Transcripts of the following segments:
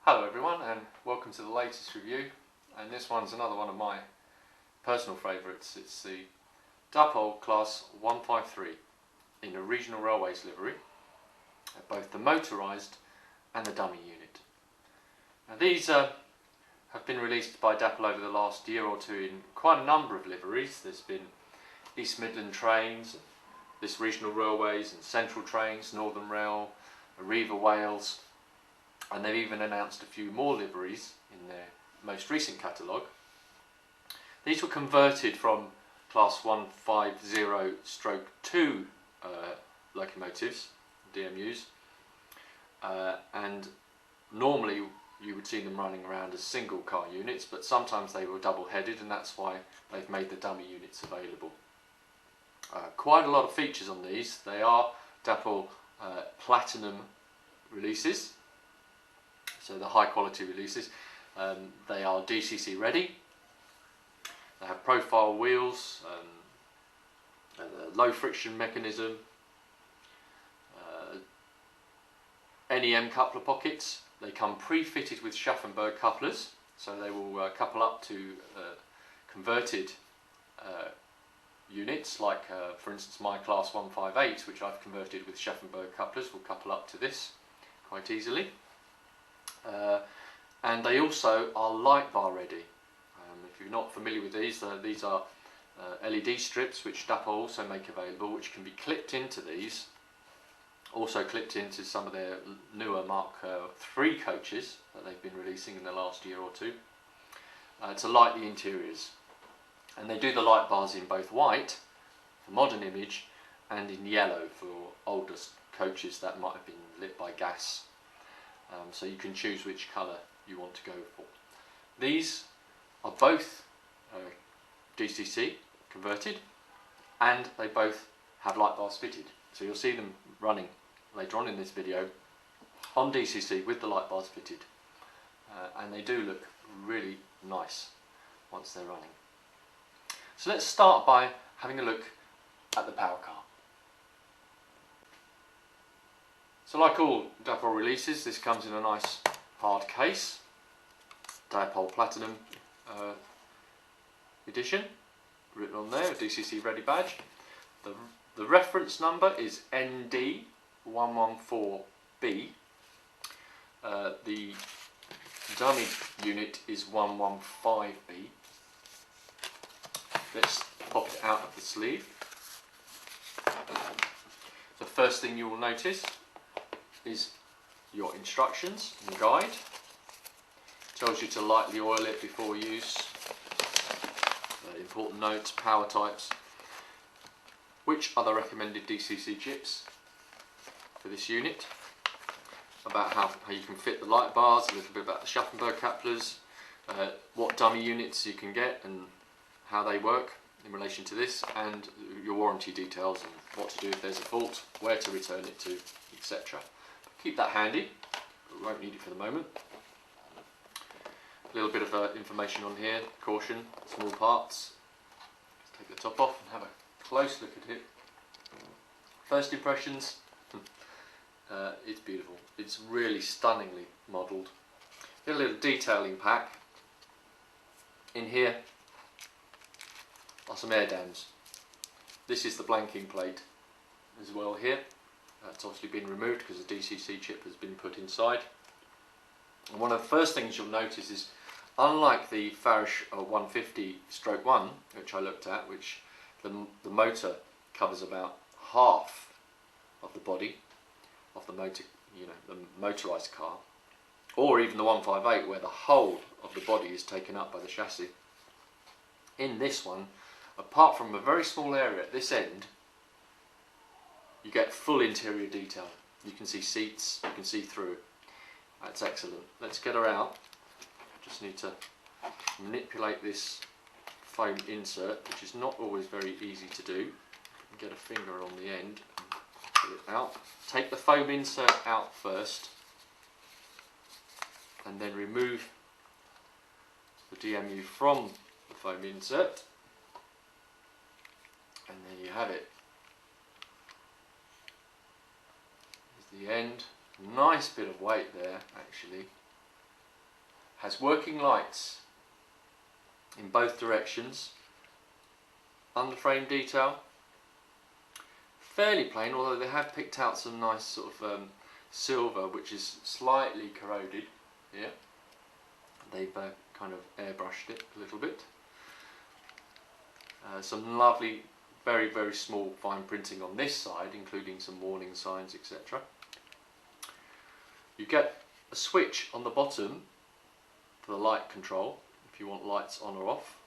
Hello everyone and welcome to the latest review, and this one's another one of my personal favourites. It's the Dapol Class 153 in a regional railways livery, both the motorised and the dummy unit. Now these have been released by Dapol over the last year or two in quite a number of liveries. There's been East Midland trains, this regional railways and central trains, Northern Rail, Arriva Wales. And they've even announced a few more liveries in their most recent catalogue. These were converted from Class 150/2 locomotives, DMUs, and normally you would see them running around as single car units, but sometimes they were double-headed, and that's why they've made the dummy units available. Quite a lot of features on these. They are Dapol Platinum releases. So the high quality releases. They are DCC ready. They have profile wheels, a low friction mechanism, NEM coupler pockets. They come pre-fitted with Schaffenberg couplers, so they will couple up to converted units, like for instance my Class 158, which I've converted with Schaffenberg couplers, will couple up to this quite easily. And they also are light bar ready. If you're not familiar with these are LED strips which Dapol also make available, which can be clipped into these, also clipped into some of their newer Mark III coaches that they've been releasing in the last year or two, to light the interiors. And they do the light bars in both white for modern image and in yellow for older coaches that might have been lit by gas. So you can choose which colour you want to go for. These are both DCC converted, and they both have light bars fitted. So you'll see them running later on in this video on DCC with the light bars fitted, and they do look really nice once they're running. So let's start by having a look at the power car. So like all Dapol releases, this comes in a nice hard case, Dapol Platinum edition, written on there, a DCC ready badge. The reference number is ND114B. The dummy unit is 115B. Let's pop it out of the sleeve. The first thing you will notice is your instructions and guide. Tells you to lightly oil it before use. Important notes, power types, which are the recommended DCC chips for this unit, about how you can fit the light bars, a little bit about the Schaffenberg couplers, what dummy units you can get and how they work in relation to this, and your warranty details and what to do if there's a fault, where to return it to, etc. Keep that handy, we won't need it for the moment. A little bit of information on here, caution, small parts. Let's take the top off and have a close look at it. First impressions, it's beautiful. It's really stunningly modelled. Get a little detailing pack. In here are some air dams. This is the blanking plate as well here. It's obviously been removed because the DCC chip has been put inside. And one of the first things you'll notice is, unlike the Farish 150/1, which I looked at, which the motor covers about half of the body of the motor, the motorised car, or even the 158, where the whole of the body is taken up by the chassis. In this one, apart from a very small area at this end, you get full interior detail. You can see seats, you can see through. That's excellent. Let's get her out. Just need to manipulate this foam insert, which is not always very easy to do. Get a finger on the end and pull it out. Take the foam insert out first, and then remove the DMU from the foam insert, and there you have it. Here's the end. Nice bit of weight there, actually. has working lights in both directions. Underframe detail, fairly plain, although they have picked out some nice sort of silver which is slightly corroded here. They've kind of airbrushed it a little bit. Some lovely, very, very small fine printing on this side, including some warning signs, etc. You get a switch on the bottom for the light control, if you want lights on or off.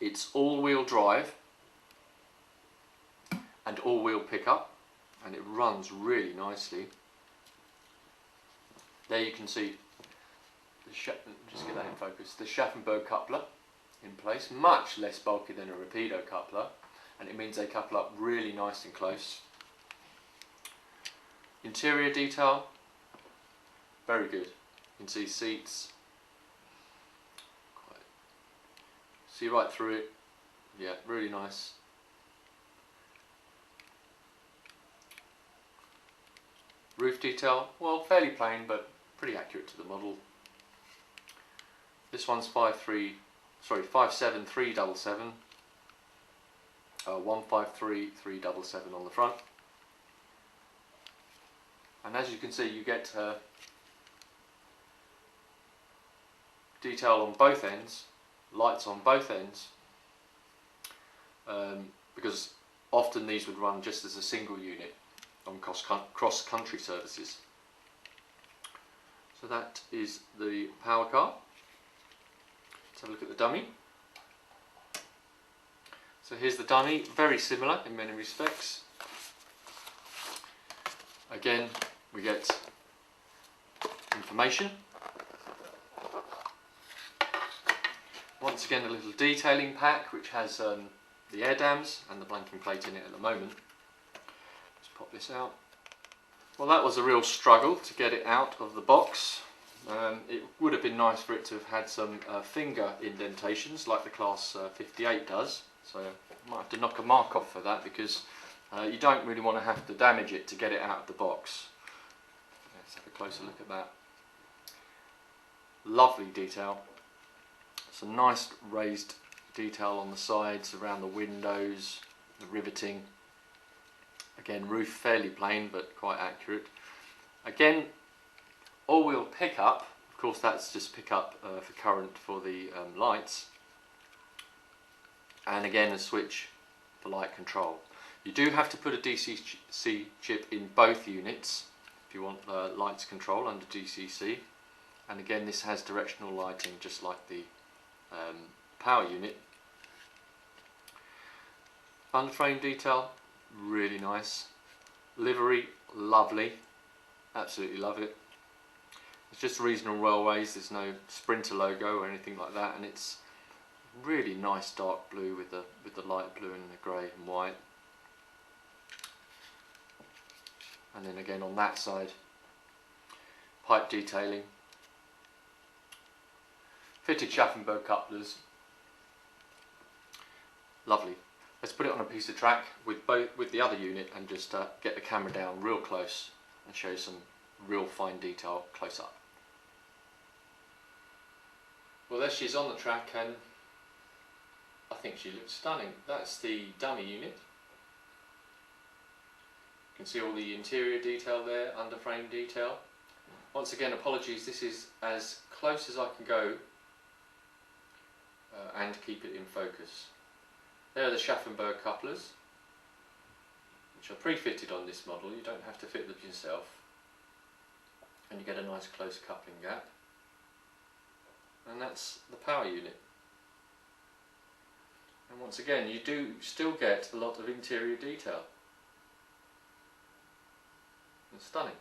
It's all-wheel drive and all-wheel pickup, and it runs really nicely. There you can see, just get that in focus, the Schaffenberg coupler in place, much less bulky than a Rapido coupler, and it means they couple up really nice and close. Interior detail, very good. You can see seats, see right through it, yeah, really nice. Roof detail, well, fairly plain but pretty accurate to the model. This one's 57377, 153377 on the front. And as you can see, you get detail on both ends, lights on both ends, because often these would run just as a single unit on cross-country services. So that is the power car. Let's have a look at the dummy. So here's the dummy, very similar in many respects. Again, we get information. Once again, a little detailing pack which has the air dams and the blanking plate in it at the moment. Let's pop this out. Well, that was a real struggle to get it out of the box. It would have been nice for it to have had some finger indentations like the Class 58 does, so I might have to knock a mark off for that, because you don't really want to have to damage it to get it out of the box. Let's have a closer look at that. Lovely detail. Some nice raised detail on the sides, around the windows, the riveting. Again, roof fairly plain but quite accurate. Again, all-wheel pickup, of course that's just pickup for current for the lights. And again, a switch for light control. You do have to put a DCC chip in both units if you want lights control under DCC. And again, this has directional lighting just like the power unit. Underframe detail, really nice. Livery, lovely, absolutely love it. It's just Regional Railways, there's no Sprinter logo or anything like that, and it's really nice dark blue with the light blue and the grey and white. And then again on that side, pipe detailing, fitted Schaffenberg couplers, lovely. Let's put it on a piece of track with the other unit and just get the camera down real close and show you some real fine detail close up. Well, there she is on the track, and I think she looks stunning. That's the dummy unit. You can see all the interior detail there, underframe detail. Once again, apologies, this is as close as I can go and keep it in focus. There are the Schaffenberg couplers, which are pre-fitted on this model. You don't have to fit them yourself, and you get a nice close coupling gap. And that's the power unit. And once again, you do still get a lot of interior detail. It's stunning.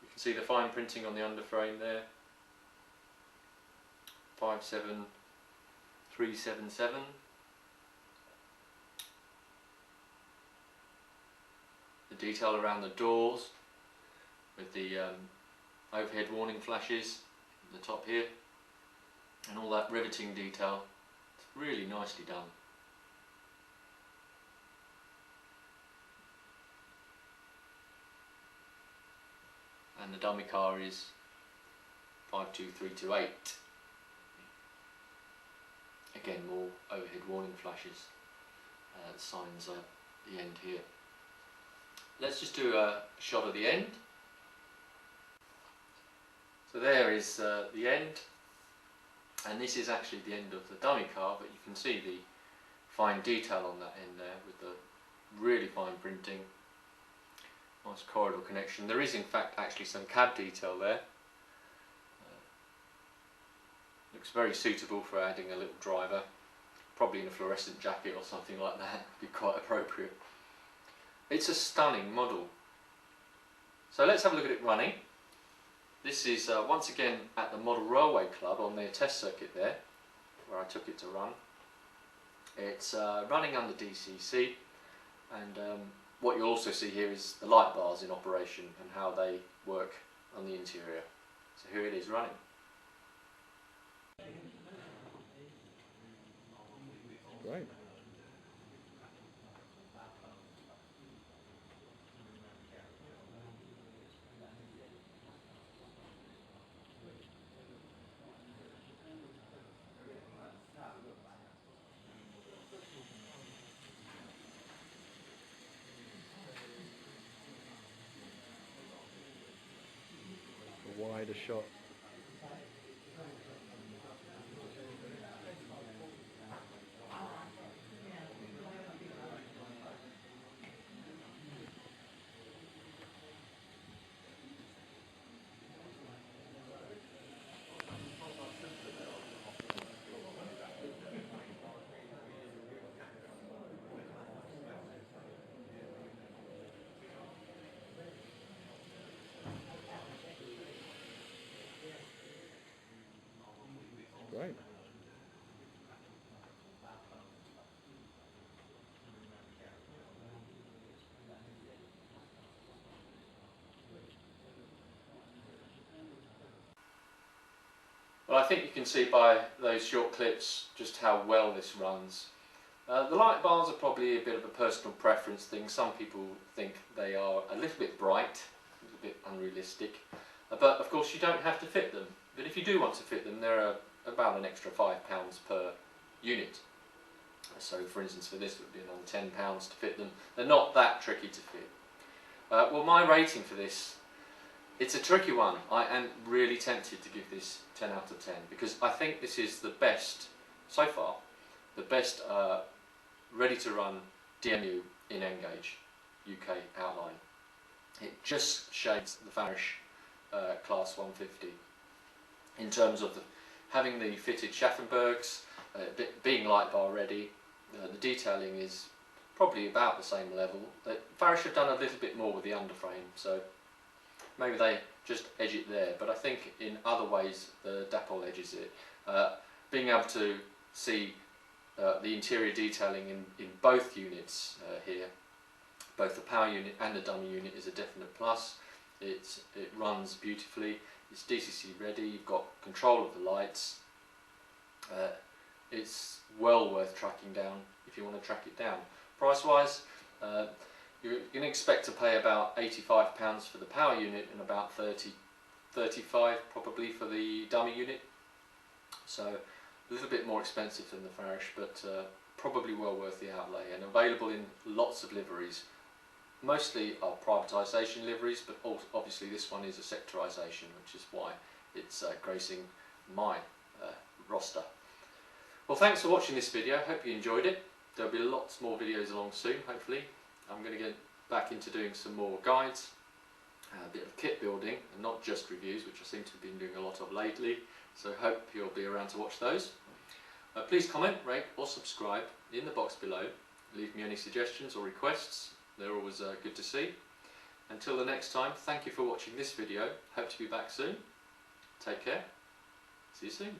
You can see the fine printing on the underframe there. 57377. The detail around the doors with the overhead warning flashes at the top here, and all that riveting detail. It's really nicely done. and the dummy car is 52328. Again, more overhead warning flashes. Signs at the end here. Let's just do a shot of the end. So there is the end, and this is actually the end of the dummy car, but you can see the fine detail on that end there with the really fine printing. Nice corridor connection. There is in fact actually some cab detail there. Looks very suitable for adding a little driver, probably in a fluorescent jacket or something like that. Would be quite appropriate. It's a stunning model. So let's have a look at it running. This is once again at the Model Railway Club on their test circuit there, where I took it to run. It's running under DCC, and what you'll also see here is the light bars in operation and how they work on the interior. So here it is running. Great. A wider shot. Great. Well, I think you can see by those short clips just how well this runs. The light bars are probably a bit of a personal preference thing. Some people think they are a little bit bright, a bit unrealistic, but of course you don't have to fit them. But if you do want to fit them, they're about an extra £5 per unit. So for instance for this it would be another £10 to fit them. They're not that tricky to fit. Well, my rating for this, it's a tricky one. I am really tempted to give this 10 out of 10 because I think this is the best, so far, the best ready to run DMU in N-gauge UK outline. It just shades the Farish Class 150 in terms of having the fitted Schaffenbergs, being light bar ready. The detailing is probably about the same level. Farish have done a little bit more with the underframe, so maybe they just edge it there, but I think in other ways the Dapol edges it. Being able to see the interior detailing in both units here, both the power unit and the dummy unit, is a definite plus. It runs beautifully, it's DCC ready, you've got control of the lights. It's well worth tracking down if you want to track it down. Price wise, you're going to expect to pay about £85 for the power unit and about 35 probably for the dummy unit. So a little bit more expensive than the Farish, but probably well worth the outlay, and available in lots of liveries. Mostly are privatisation liveries, but also obviously this one is a sectorisation, which is why it's gracing my roster. Well, thanks for watching this video. Hope you enjoyed it. There'll be lots more videos along soon, hopefully. I'm going to get back into doing some more guides, a bit of kit building, and not just reviews, which I seem to have been doing a lot of lately. So hope you'll be around to watch those. Please comment, rate or subscribe in the box below. Leave me any suggestions or requests. They're always good to see. Until the next time, thank you for watching this video. Hope to be back soon. Take care. See you soon.